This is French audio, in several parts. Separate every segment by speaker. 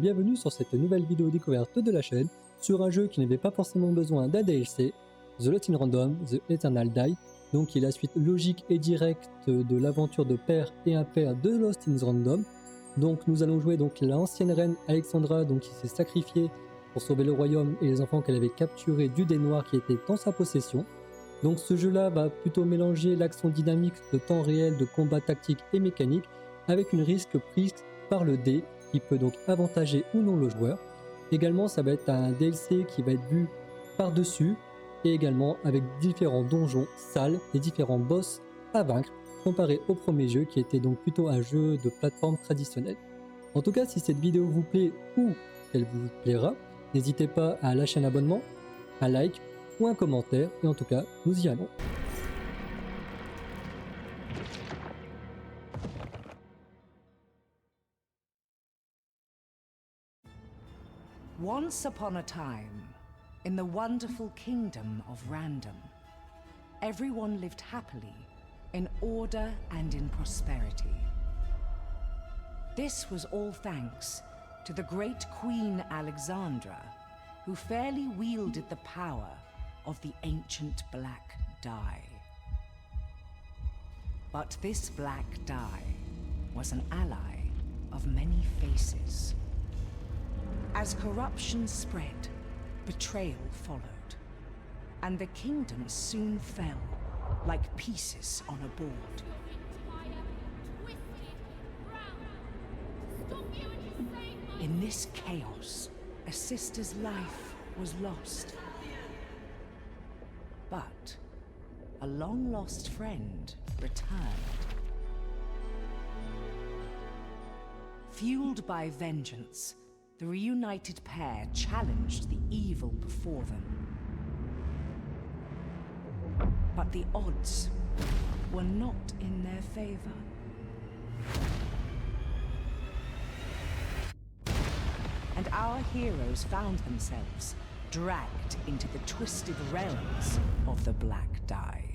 Speaker 1: Bienvenue sur cette nouvelle vidéo découverte de la chaîne sur un jeu qui n'avait pas forcément besoin d'un DLC, The Lost in Random, The Eternal Die, donc qui est la suite logique et directe de l'aventure de père et impair de Lost in Random. Donc nous allons jouer donc l'ancienne reine Alexandra donc qui s'est sacrifiée pour sauver le royaume et les enfants qu'elle avait capturés du dé noir qui était dans sa possession. Donc ce jeu-là va plutôt mélanger l'action dynamique de temps réel de combat tactique et mécanique avec une risque prise par le dé qui peut donc avantager ou non le joueur. Également, ça va être un DLC qui va être vu par-dessus et également avec différents donjons, salles et différents boss à vaincre comparé au premier jeu qui était donc plutôt un jeu de plateforme traditionnel. En tout cas, si cette vidéo vous plaît ou qu'elle vous plaira, n'hésitez pas à lâcher un abonnement, un like ou un commentaire et en tout cas, nous y allons.
Speaker 2: Once upon a time, in the wonderful kingdom of Random, everyone lived happily, in order and in prosperity. This was all thanks to the great Queen Alexandra, who fairly wielded the power of the ancient black dye. But this black dye was an ally of many faces. As corruption spread, betrayal followed, and the kingdom soon fell like pieces on a board. In this chaos, a sister's life was lost. But a long-lost friend returned. Fueled by vengeance, the reunited pair challenged the evil before them. But the odds were not in their favor. And our heroes found themselves dragged into the twisted realms of the Black Dye.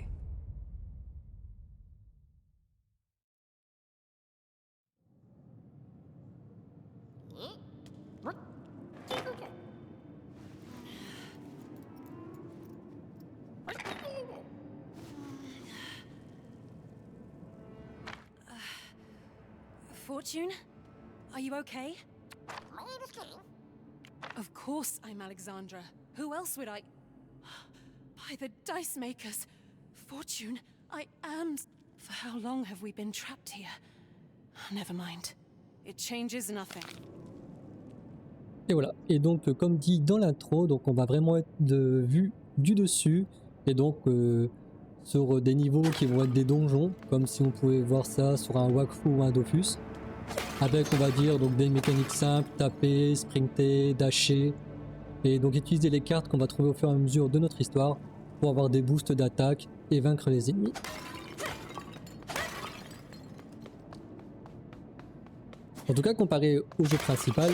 Speaker 3: Fortune? Are you okay? Of course I'm Alexandra. Who else would I... By the Dice Makers. Fortune, I am... For how long have we been trapped here? Never mind. It changes nothing.
Speaker 1: Et voilà, et donc comme dit dans l'intro, donc on va vraiment être de vue du dessus, et donc sur des niveaux qui vont être des donjons, comme si on pouvait voir ça sur un Wakfu ou un Dofus, avec on va dire donc des mécaniques simples, taper, sprinter, dasher, et donc utiliser les cartes qu'on va trouver au fur et à mesure de notre histoire pour avoir des boosts d'attaque et vaincre les ennemis. En tout cas, comparé au jeu principal,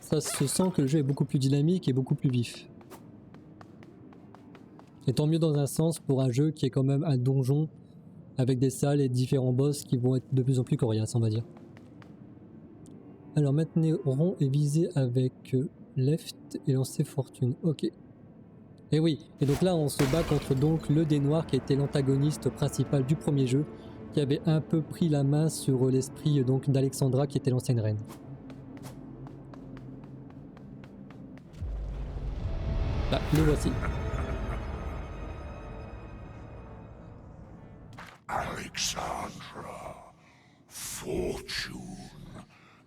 Speaker 1: ça se sent que le jeu est beaucoup plus dynamique et beaucoup plus vif. Et tant mieux dans un sens pour un jeu qui est quand même un donjon avec des salles et différents boss qui vont être de plus en plus coriaces, on va dire. Alors maintenez rond et visez avec left et lancez fortune. Ok. Et oui, et donc là on se bat contre donc le dé noir qui était l'antagoniste principal du premier jeu, qui avait un peu pris la main sur l'esprit donc d'Alexandra qui était l'ancienne reine. Bah, le voici.
Speaker 4: Alexandra, fortune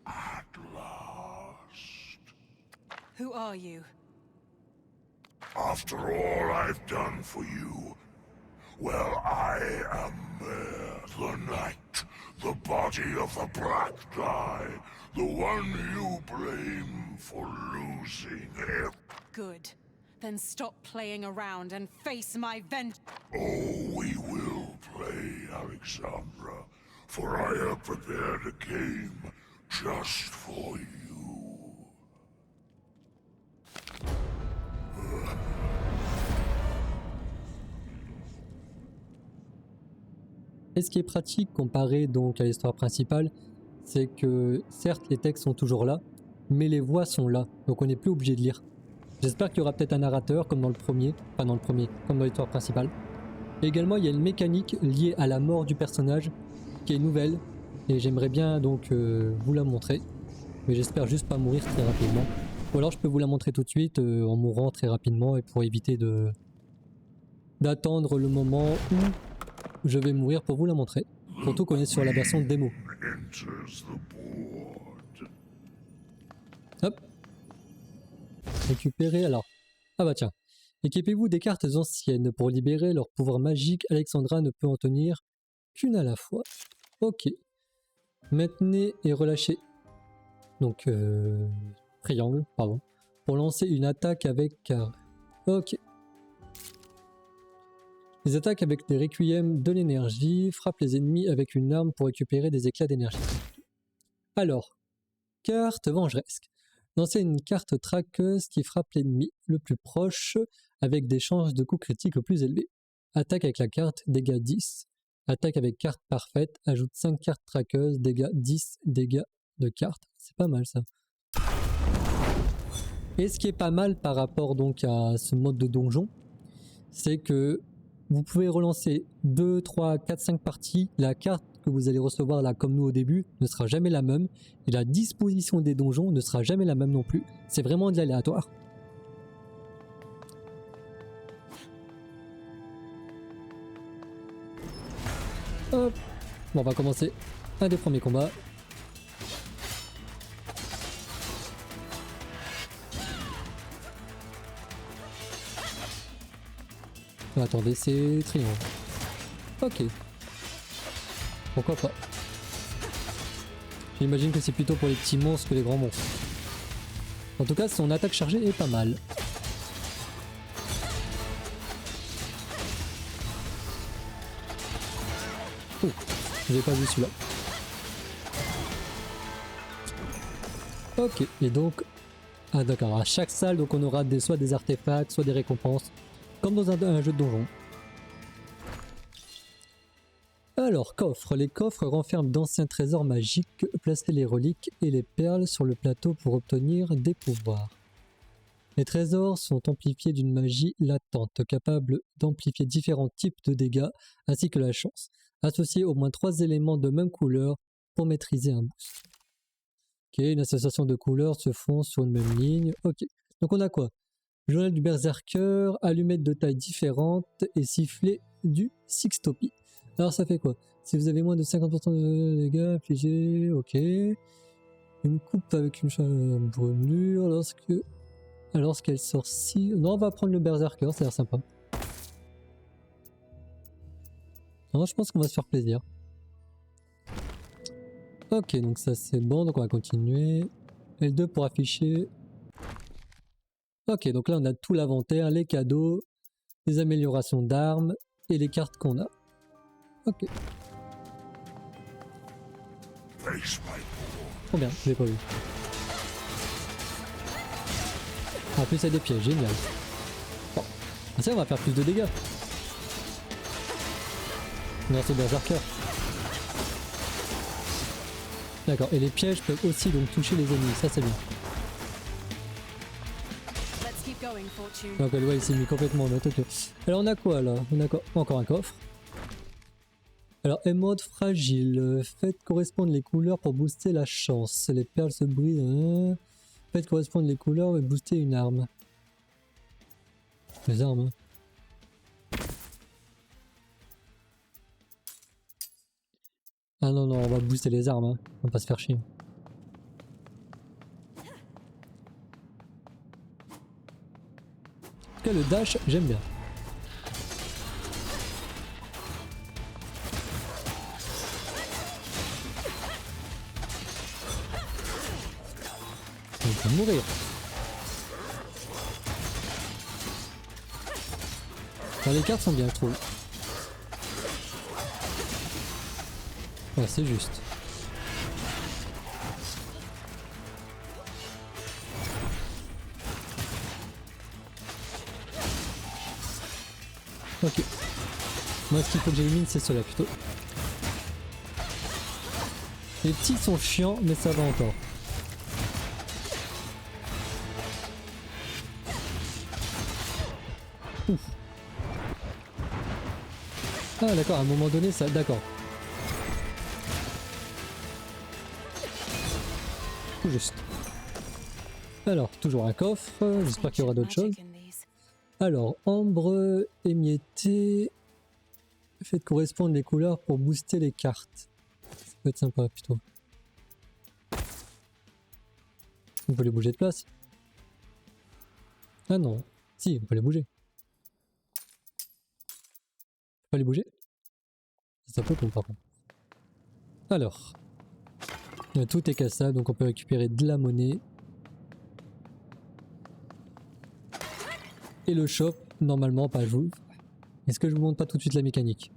Speaker 4: at last.
Speaker 3: Who are you?
Speaker 4: After all I've done for you, well, I am the knight, the body of the Black Dye, the one you blame for losing him.
Speaker 3: Good. Then stop playing around and face my vengeance.
Speaker 4: Oh, we will play, Alexandra, for I have prepared a game just for you.
Speaker 1: Et ce qui est pratique comparé donc à l'histoire principale, c'est que certes les textes sont toujours là, mais les voix sont là, donc on n'est plus obligé de lire. J'espère qu'il y aura peut-être un narrateur comme dans le premier, enfin dans le premier, comme dans l'histoire principale. Et également il y a une mécanique liée à la mort du personnage qui est nouvelle et j'aimerais bien donc vous la montrer, mais j'espère juste pas mourir très rapidement. Ou alors je peux vous la montrer tout de suite en mourant très rapidement et pour éviter d'attendre le moment où je vais mourir pour vous la montrer. Surtout qu'on est sur la version démo. Hop. Récupérer alors. Ah bah tiens. Équipez-vous des cartes anciennes. Pour libérer leur pouvoir magique, Alexandra ne peut en tenir qu'une à la fois. Ok. Maintenez et relâchez. Donc, triangle, pardon. Pour lancer une attaque avec... Ok. Les attaques avec des requiem de l'énergie frappent les ennemis avec une arme pour récupérer des éclats d'énergie. Alors, carte vengeresque. Lancez une carte traqueuse qui frappe l'ennemi le plus proche avec des chances de coup critique le plus élevées. Attaque avec la carte, dégâts 10. Attaque avec carte parfaite, ajoute 5 cartes traqueuses, dégâts 10, dégâts de carte. C'est pas mal ça. Et ce qui est pas mal par rapport donc à ce mode de donjon, c'est que vous pouvez relancer 2, 3, 4, 5 parties. La carte que vous allez recevoir là comme nous au début ne sera jamais la même. Et la disposition des donjons ne sera jamais la même non plus. C'est vraiment de l'aléatoire. Hop. Bon, on va commencer un des premiers combats. Attendez, c'est triangle. Ok. Pourquoi pas. J'imagine que c'est plutôt pour les petits monstres que les grands monstres. En tout cas, son attaque chargée est pas mal. Oh, j'ai pas vu celui-là. Ok, et donc... Ah d'accord, à chaque salle, donc on aura soit des artefacts, soit des récompenses. Comme dans un jeu de donjon. Alors, coffre. Les coffres renferment d'anciens trésors magiques. Placez les reliques et les perles sur le plateau pour obtenir des pouvoirs. Les trésors sont amplifiés d'une magie latente, capable d'amplifier différents types de dégâts, ainsi que la chance. Associez au moins 3 éléments de même couleur pour maîtriser un boost. Ok, une association de couleurs se font sur une même ligne. Ok, donc on a quoi? Journal du berserker, allumettes de taille différente et sifflet du sixtopie. Alors ça fait quoi? Si vous avez moins de 50% de dégâts infligés, ok. Une coupe avec une brûlure lorsqu'elle sort si... Non, on va prendre le berserker, ça a l'air sympa. Non, je pense qu'on va se faire plaisir. Ok, donc ça c'est bon, donc on va continuer. L2 pour afficher... Ok, donc là on a tout l'inventaire, les cadeaux, les améliorations d'armes et les cartes qu'on a. Ok. Trop bien, je l'ai pas vu. En plus il y a des pièges, génial. Bon, ça on va faire plus de dégâts. Grâce au berserker. D'accord, et les pièges peuvent aussi donc toucher les ennemis, ça c'est bien. Donc ouais, il s'est mis complètement en mode. Okay. Alors on a quoi là? On a quoi? Encore un coffre. Alors émode fragile. Faites correspondre les couleurs pour booster la chance. Les perles se brisent. Faites correspondre les couleurs et booster une arme. Les armes. Ah non non, on va booster les armes. On va pas se faire chier. Le dash, j'aime bien. On peut mourir. Alors, les cartes sont bien, je trouve. Ouais, c'est juste. Ok. Moi, ce qu'il faut que j'élimine, c'est cela plutôt. Les petits sont chiants, mais ça va encore. Ouf. Ah d'accord, à un moment donné, ça... D'accord. Tout juste. Alors, toujours un coffre. J'espère qu'il y aura d'autres choses. Alors, ambre émietté. Faites correspondre les couleurs pour booster les cartes. Ça peut être sympa plutôt. On peut les bouger de place. Ah non. Si, on peut les bouger. On peut pas les bouger? C'est un peu con par contre. Alors. Tout est cassable, donc on peut récupérer de la monnaie. Et le shop, normalement, pas joué. Est-ce que je vous montre pas tout de suite la mécanique?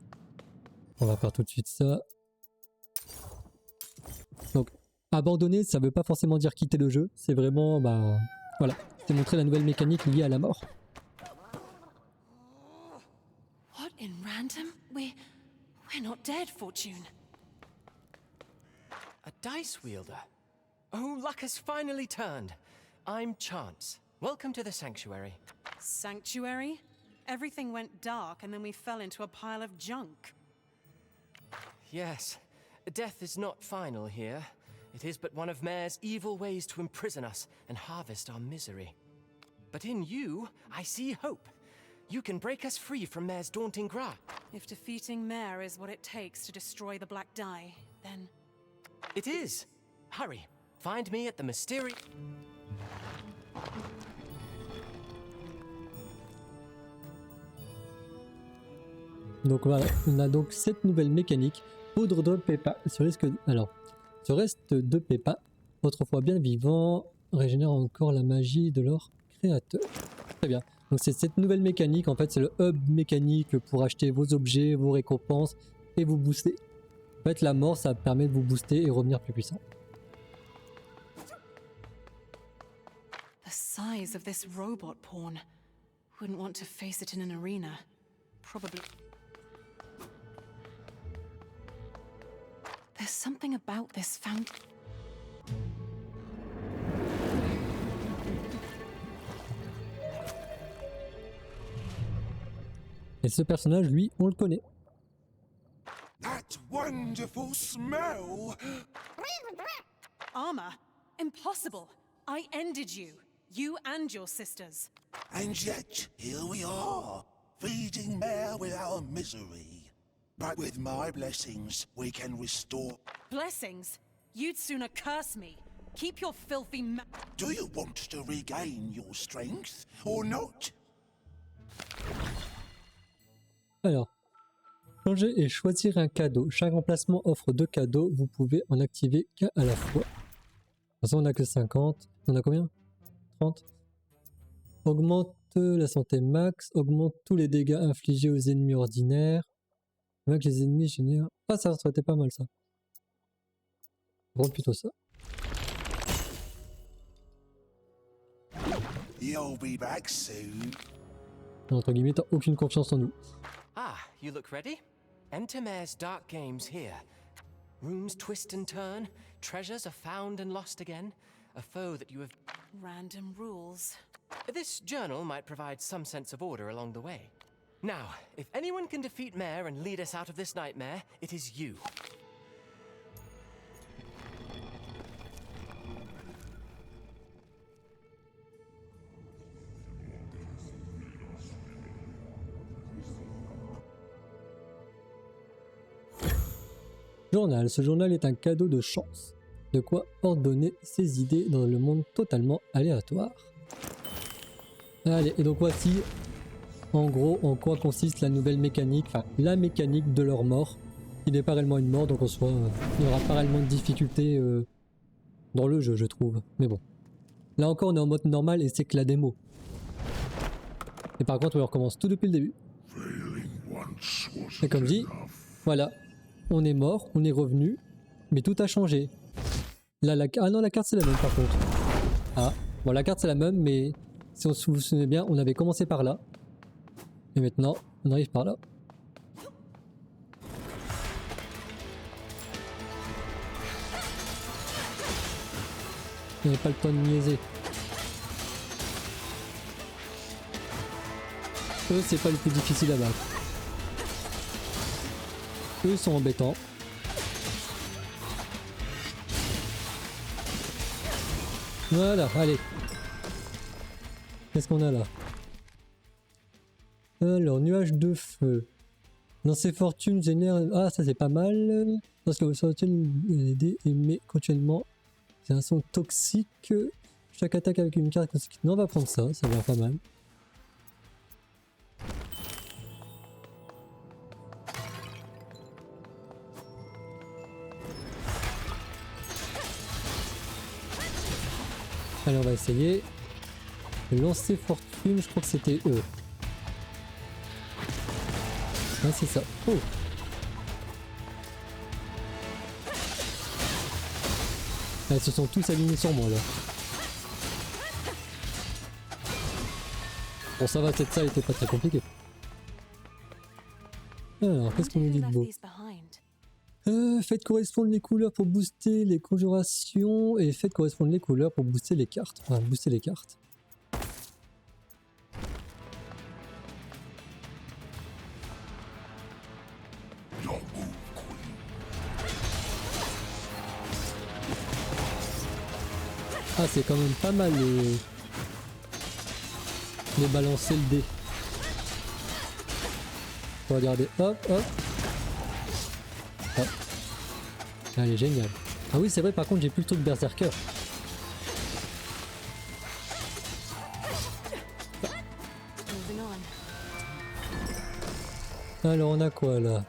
Speaker 1: On va faire tout de suite ça. Donc, abandonner, ça veut pas forcément dire quitter le jeu. C'est vraiment, bah, voilà. C'est montrer la nouvelle mécanique liée à la mort.
Speaker 3: What in random? We're not dead, Fortune.
Speaker 5: A dice wielder? Oh, luck has finally turned. I'm Chance. Welcome to the Sanctuary.
Speaker 3: Sanctuary? Everything went dark and then we fell into a pile of junk.
Speaker 5: Yes, death is not final here. It is but one of Mare's evil ways to imprison us and harvest our misery. But in you, I see hope. You can break us free from Mare's daunting grasp.
Speaker 3: If defeating Mare is what it takes to destroy the Black Die, then...
Speaker 5: It is! Hurry, find me at the mysterious...
Speaker 1: Donc voilà, on a donc cette nouvelle mécanique. Poudre de pépin. Ce reste de pépin, autrefois bien vivant, régénère encore la magie de leur créateur. Très bien. Donc c'est cette nouvelle mécanique, en fait c'est le hub mécanique pour acheter vos objets, vos récompenses et vous booster. En fait la mort ça permet de vous booster et revenir plus puissant.
Speaker 3: The size of this robot pawn. Wouldn't want to face it in an arena. Probably... There's something about this fountain.
Speaker 1: Et ce personnage, lui, on le connaît.
Speaker 4: That wonderful smell!
Speaker 3: Armor? Impossible! I ended you. You and your sisters.
Speaker 4: And yet, here we are, feeding Mare with our misery. But with my blessings, we can restore...
Speaker 3: Blessings? You'd sooner curse me. Keep your filthy
Speaker 4: Do you want to regain your strength, or not?
Speaker 1: Alors, changer et choisir un cadeau. Chaque emplacement offre 2 cadeaux. Vous pouvez en activer qu'à la fois. De toute façon, on n'a que 50. On a combien? 30. Augmente la santé max. Augmente tous les dégâts infligés aux ennemis ordinaires. Avec les ennemis génèrent... Ah, ça aurait été pas mal ça. Bon, plutôt ça.
Speaker 4: You'll be back soon.
Speaker 1: Entre guillemets, t'as aucune confiance en nous.
Speaker 5: Ah, you look ready? Enter Mare's dark games here. Rooms twist and turn, treasures are found and lost again, a foe that you have...
Speaker 3: Random rules.
Speaker 5: This journal might provide some sense of order along the way. Now, if anyone can defeat Mare and lead us out of this nightmare, it is you.
Speaker 1: Journal. Ce journal est un cadeau de chance. De quoi ordonner ses idées dans le monde totalement aléatoire. Allez, et donc voici en gros en quoi consiste la nouvelle mécanique, enfin la mécanique de leur mort. Il n'est pas réellement une mort, donc en soi, il n'y aura pas réellement de difficulté dans le jeu, je trouve. Mais bon. Là encore, on est en mode normal et c'est que la démo. Et par contre, on recommence tout depuis le début. Et comme dit, voilà. On est mort, on est revenu, mais tout a changé. Là, ah non, la carte c'est la même par contre. Ah, bon la carte c'est la même, mais si on se souvient bien, on avait commencé par là. Et maintenant, on arrive par là. Il n'y avait pas le temps de niaiser. Eux, c'est pas le plus difficile à battre. Eux sont embêtants. Voilà, allez. Qu'est-ce qu'on a là? Alors, nuage de feu. Dans ses fortunes génère... Ah, ça c'est pas mal. Lorsque vous sortez les dés émet continuellement. C'est un son toxique. Chaque attaque avec une carte toxique. Non, on va prendre ça, ça va pas mal. Allez, on va essayer. Lancer fortune, je crois que c'était eux. Ah, c'est ça. Oh! Ah, ils se sont tous alignés sur moi là. Bon, ça va, peut-être ça était pas très compliqué. Alors, qu'est-ce qu'on nous dit de beau? Faites correspondre les couleurs pour booster les conjurations et faites correspondre les couleurs pour booster les cartes. Enfin, booster les cartes. Ah, c'est quand même pas mal de balancer le dé. Regardez, hop, hop. Hop. Allez, génial. Ah oui, c'est vrai, par contre, j'ai plus le truc berserker. Alors, on a quoi là?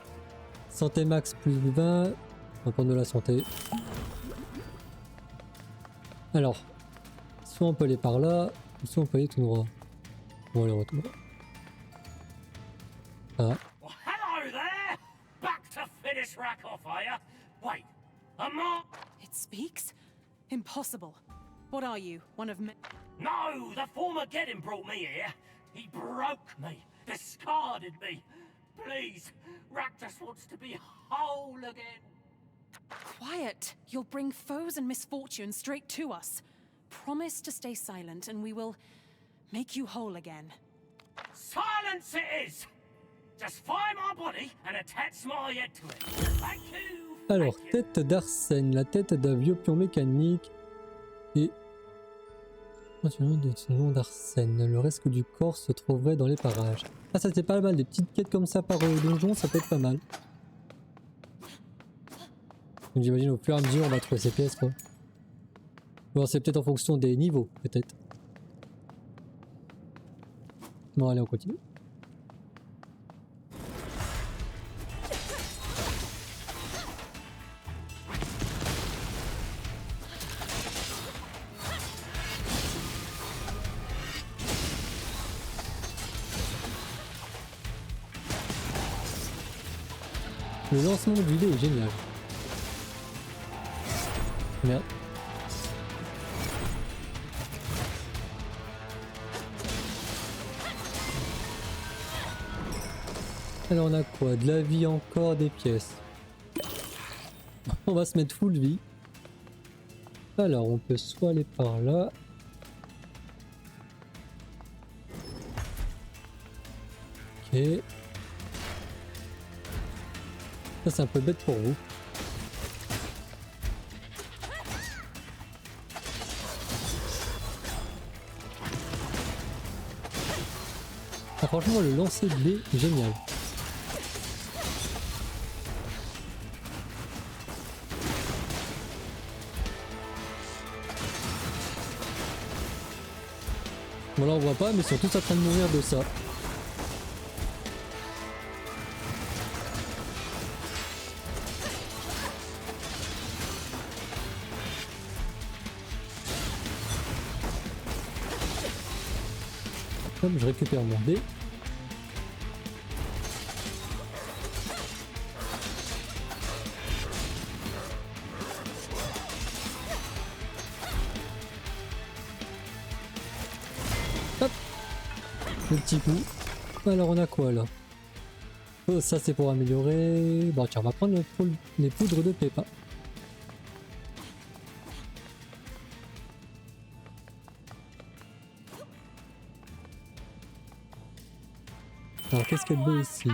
Speaker 1: Santé max plus 20. On va prendre de la santé. Alors, soit on peut aller par là, soit on peut aller tout droit. Bon, allez, retour. Ah.
Speaker 6: Well, hello there! Back to finish rack off, are ya? Wait, a mark?
Speaker 3: It speaks? Impossible. What are you? One of me?
Speaker 6: No, the former Geddon brought me here. He broke me, discarded me. Please, Rakdos wants to be whole again.
Speaker 3: Quiet! You'll bring foes and misfortune straight to us. Promise to stay silent and we will make you whole again.
Speaker 6: Silence it is! Just find my body and attach my head to it. Thank you!
Speaker 1: Alors,
Speaker 6: Thank you.
Speaker 1: tête d'Arsène, la tête d'un vieux pion mécanique et de son nom d'Arsène. Le reste du corps se trouverait dans les parages. Ah, ça c'est pas mal, des petites quêtes comme ça par donjon, ça peut être pas mal. Donc j'imagine au fur et à mesure on va trouver ces pièces quoi. Bon, c'est peut-être en fonction des niveaux, peut-être. Bon, allez, on continue. Le lancement du dé est génial. Merde. Alors on a quoi? De la vie encore, des pièces. On va se mettre full vie. Alors on peut soit aller par là. Ok. Ça c'est un peu bête pour vous. Ah, franchement le lancer de dés est génial. Bon là on voit pas mais ils sont tous en train de mourir de ça. Hop, je récupère mon dé. Hop, le petit coup. Alors on a quoi là? Oh, ça c'est pour améliorer. Bon tiens, on va prendre les poudres de pépins. Alors qu'est-ce qu'elle veut ici?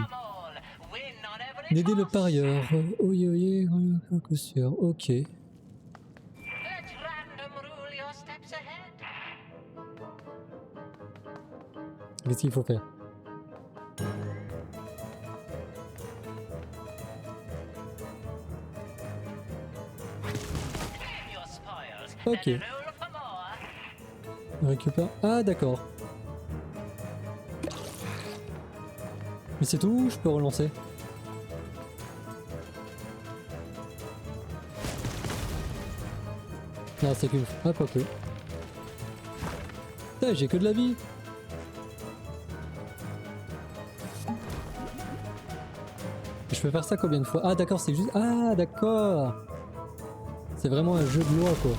Speaker 1: D'aider le parieur. Oui, oui, un coup sûr. Ok. Qu'est-ce qu'il faut faire? Ok. On récupère. Ah d'accord. Mais c'est tout, je peux relancer. Non, c'est qu'une fois. Ah, quoique. Putain, j'ai que de la vie. Je peux faire ça combien de fois? Ah d'accord, c'est juste... Ah d'accord. C'est vraiment un jeu de loi quoi.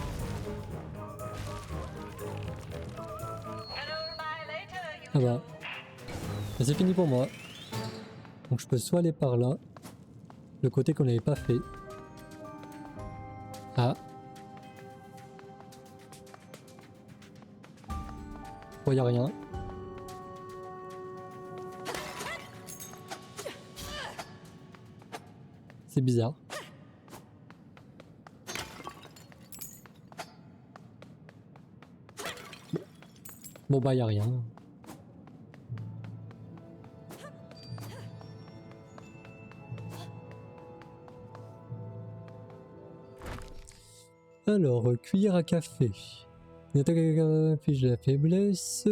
Speaker 1: Ah bah. Mais c'est fini pour moi. Donc je peux soit aller par là. Le côté qu'on n'avait pas fait. Ah. Oh, y a rien. C'est bizarre. Bon bah y a rien. Alors, cuillère à café. Une attaque avec un fiche de la faiblesse.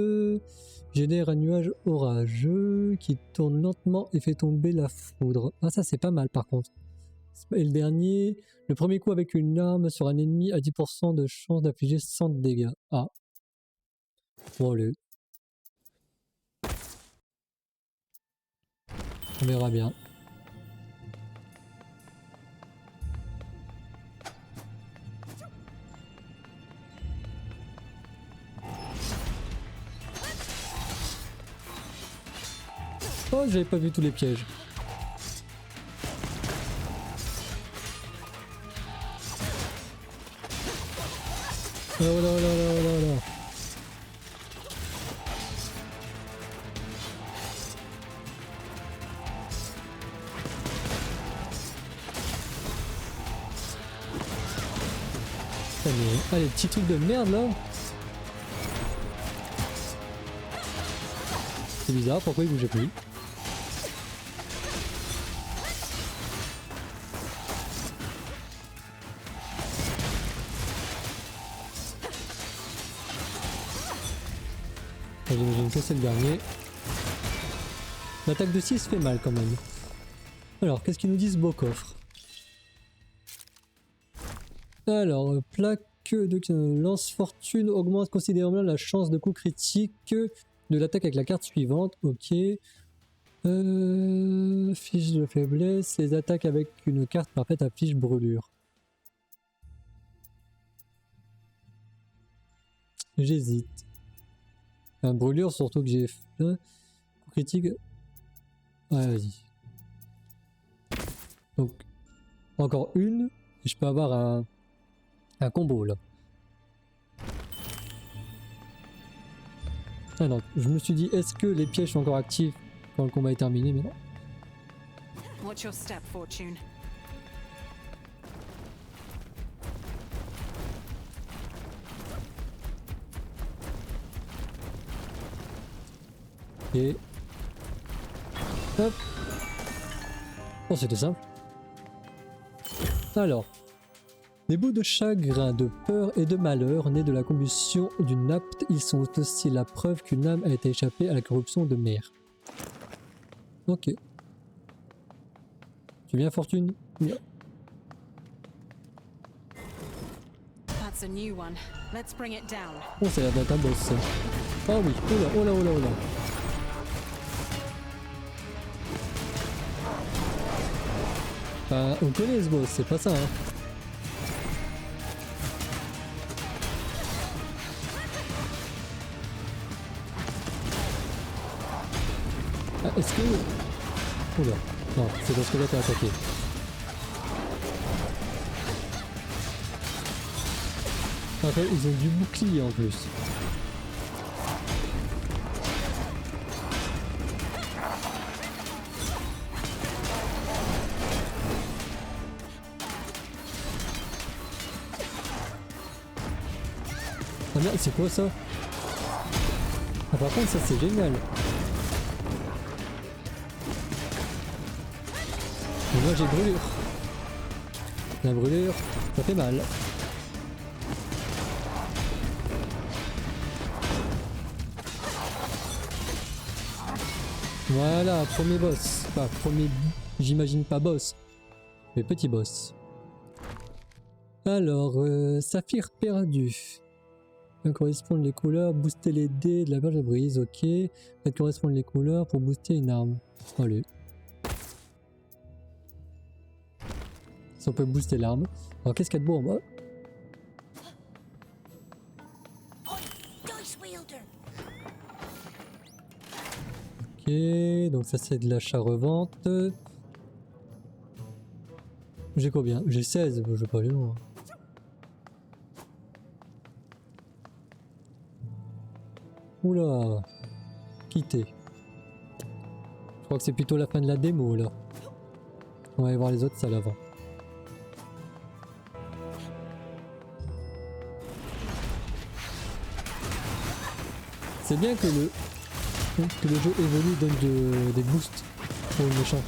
Speaker 1: Génère un nuage orageux qui tourne lentement et fait tomber la foudre. Ah ça c'est pas mal par contre. Et le dernier, le premier coup avec une arme sur un ennemi a 10% de chance d'infliger 100 dégâts. Ah. Bon allez. On verra bien. Oh, j'avais pas vu tous les pièges. Oh là là là là là là. Ah, les petits trucs de merde là. C'est bizarre, pourquoi il bougeait plus? J'imagine que c'est le dernier. L'attaque de 6 fait mal quand même. Alors, qu'est-ce qu'ils nous disent, beau coffre? Alors, plaque de lance-fortune augmente considérablement la chance de coup critique de l'attaque avec la carte suivante. Ok. Fiche de faiblesse. Les attaques avec une carte parfaite affichent brûlure. J'hésite. Un brûlure, surtout que j'ai fait. Coup critique. Ouais, vas-y. Donc, encore une. Et je peux avoir un combo là. Ah non, je me suis dit, est-ce que les pièges sont encore actifs quand le combat est terminé, mais non.
Speaker 3: Watch your step, Fortune.
Speaker 1: Et... hop. Bon, c'était simple. Alors... les bouts de chagrin, de peur et de malheur nés de la combustion d'une nappe, ils sont aussi la preuve qu'une âme a été échappée à la corruption de mer. Ok. Tu viens, Fortune? Yeah.
Speaker 3: That's a new one. Let's bring it down.
Speaker 1: Oh, c'est la data boss ça. Oh oui, oh là, oh là, oh là, oh là. On connaît ce boss, c'est pas ça hein. Est-ce que... oula, non, c'est parce que là t'es attaqué. En fait, ils ont du bouclier en plus. bien. C'est quoi ça? Ah, par contre, ça c'est génial. Et moi j'ai brûlure. La brûlure, ça fait mal. Voilà, premier boss. Enfin, premier, j'imagine pas boss, mais petit boss. Alors, saphir perdu. Correspondre les couleurs, booster les dés de la berge de brise, ok. Faites correspondre les couleurs pour booster une arme. Allez. Si on peut booster l'arme. Alors qu'est-ce qu'il y a de beau en bas? Ok, donc ça c'est de l'achat-revente. J'ai combien? J'ai 16, je vais pas aller loin. Oula, quitter. Je crois que c'est plutôt la fin de la démo là. On va aller voir les autres salles avant. C'est bien que le jeu évolue, donne des boosts pour les méchants.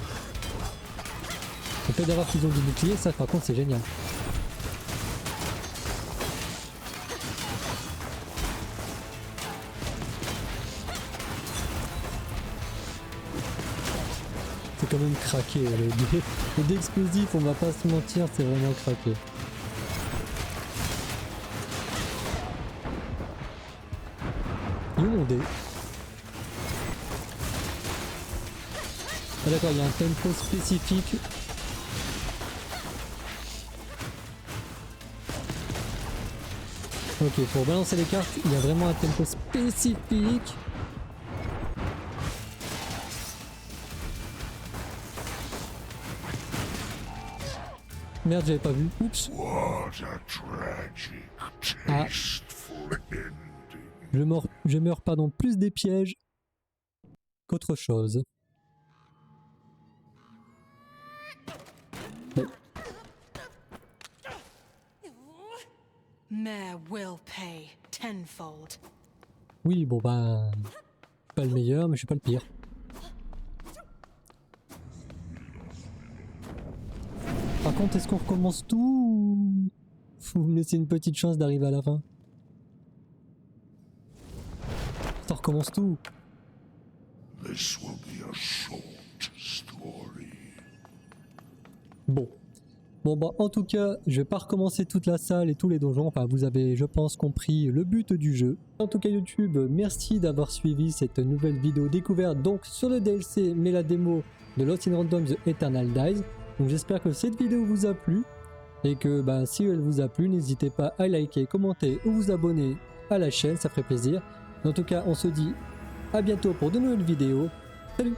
Speaker 1: Le fait d'avoir qu'ils ont du bouclier, ça par contre c'est génial. C'est quand même craqué, le dé explosif, on va pas se mentir, c'est vraiment craqué. Il est où mon dé? Ah d'accord, il y a un tempo spécifique. Ok, pour balancer les cartes, il y a vraiment un tempo spécifique. Merde, j'avais pas vu. Oups. Ah. Je meurs pardon, plus des pièges qu'autre chose. Bon.
Speaker 3: Mare will pay tenfold.
Speaker 1: Oui, bon ben, je suis pas le meilleur, mais je suis pas le pire. Par contre, est-ce qu'on recommence tout ou vous me laissez une petite chance d'arriver à la fin? On recommence tout. Bon. Bon bah en tout cas, je vais pas recommencer toute la salle et tous les donjons, enfin vous avez je pense compris le but du jeu. En tout cas YouTube, merci d'avoir suivi cette nouvelle vidéo découverte donc sur le DLC mais la démo de Lost in Random The Eternal Dies. Donc j'espère que cette vidéo vous a plu et que bah, si elle vous a plu, n'hésitez pas à liker, commenter ou vous abonner à la chaîne, ça ferait plaisir. En tout cas, on se dit à bientôt pour de nouvelles vidéos. Salut!